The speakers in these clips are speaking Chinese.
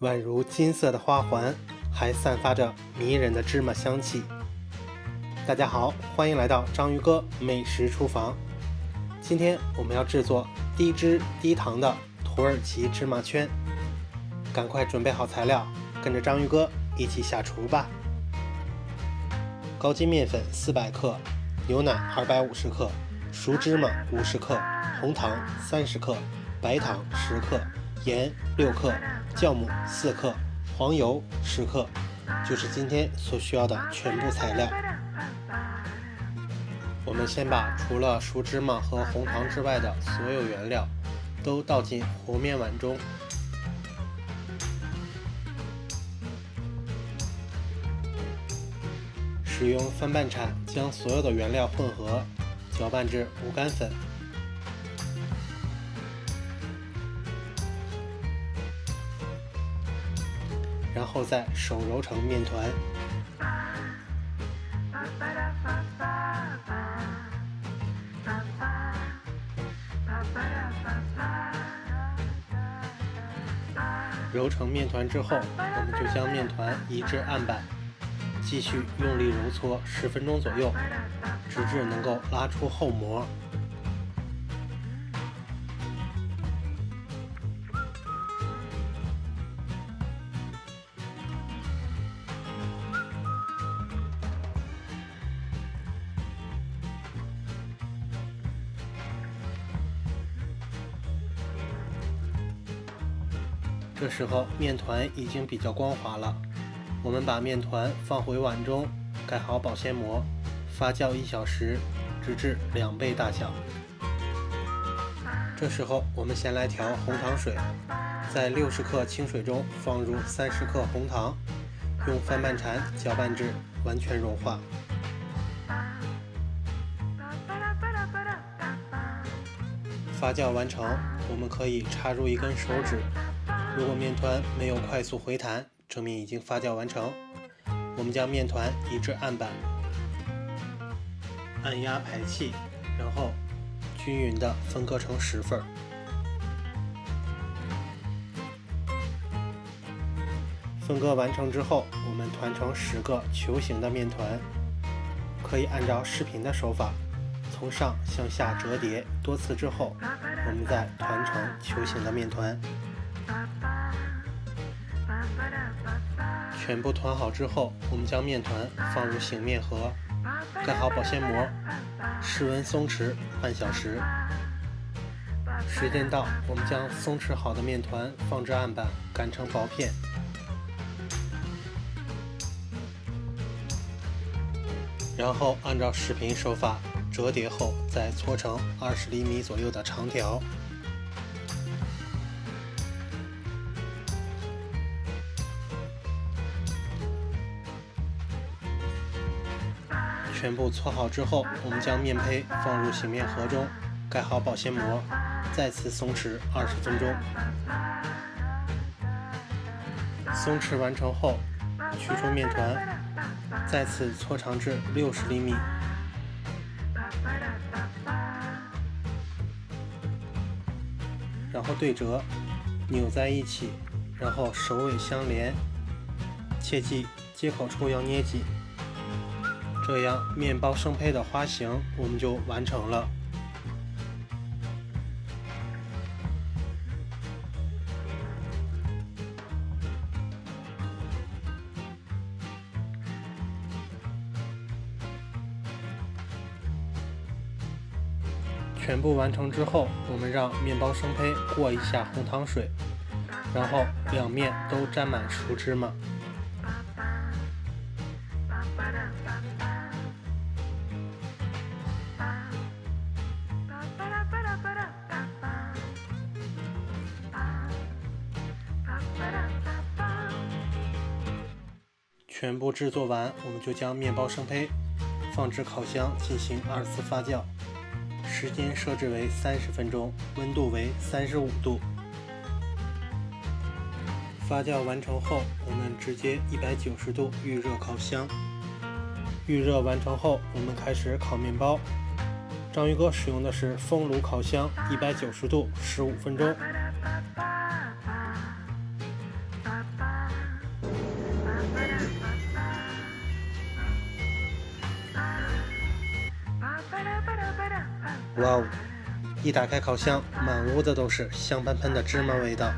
宛如金色的花环，还散发着迷人的芝麻香气。大家好，欢迎来到章鱼哥美食厨房。今天我们要制作低脂低糖的土耳其芝麻圈，赶快准备好材料，跟着章鱼哥一起下厨吧。高筋面粉400克，牛奶250克，熟芝麻50克，红糖30克，白糖10克，盐6克，酵母4克，黄油10克，就是今天所需要的全部材料。我们先把除了熟芝麻和红糖之外的所有原料都倒进和面碗中，使用翻拌铲将所有的原料混合，搅拌至无干粉。然后再手揉成面团。揉成面团之后，我们就将面团移至案板，继续用力揉搓10分钟左右，直至能够拉出厚膜。这时候面团已经比较光滑了，我们把面团放回碗中，盖好保鲜膜，发酵1小时，直至2倍大小。这时候我们先来调红糖水，在60克清水中放入30克红糖，用翻拌铲搅拌至完全融化。发酵完成，我们可以插入一根手指，如果面团没有快速回弹，证明已经发酵完成。我们将面团移至案板，按压排气，然后均匀地分割成10份。分割完成之后，我们团成10个球形的面团，可以按照视频的手法，从上向下折叠多次之后，我们再团成球形的面团。全部团好之后，我们将面团放入醒面盒，盖好保鲜膜，室温松弛半小时。时间到，我们将松弛好的面团放至案板，擀成薄片。然后按照视频手法折叠后，再搓成20厘米左右的长条。全部搓好之后，我们将面胚放入醒面盒中，盖好保鲜膜，再次松弛20分钟。松弛完成后，取出面团，再次搓长至60厘米。然后对折，扭在一起，然后首尾相连，切记接口处要捏紧。这样面包生胚的花形我们就完成了。全部完成之后，我们让面包生胚过一下红糖水，然后两面都沾满熟芝麻。全部制作完，我们就将面包生胚放置烤箱进行2次发酵，时间设置为30分钟，温度为35度。发酵完成后，我们直接190度预热烤箱。预热完成后，我们开始烤面包。章鱼哥使用的是风炉烤箱，190度15分钟。哇哦！一打开烤箱，满屋子都是香喷喷的芝麻味道。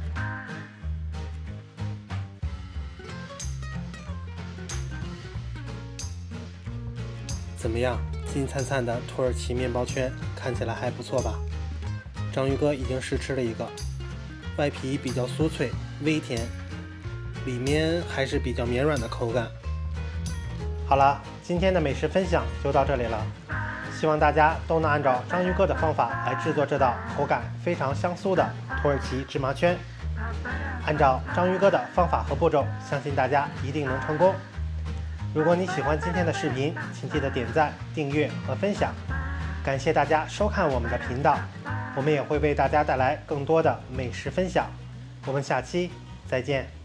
怎么样，金灿灿的土耳其面包圈看起来还不错吧？章鱼哥已经试吃了一个，外皮比较酥脆微甜，里面还是比较绵软的口感。好了，今天的美食分享就到这里了，希望大家都能按照章鱼哥的方法来制作这道口感非常香酥的土耳其芝麻圈。按照章鱼哥的方法和步骤，相信大家一定能成功。如果你喜欢今天的视频，请记得点赞、订阅和分享。感谢大家收看我们的频道，我们也会为大家带来更多的美食分享。我们下期再见。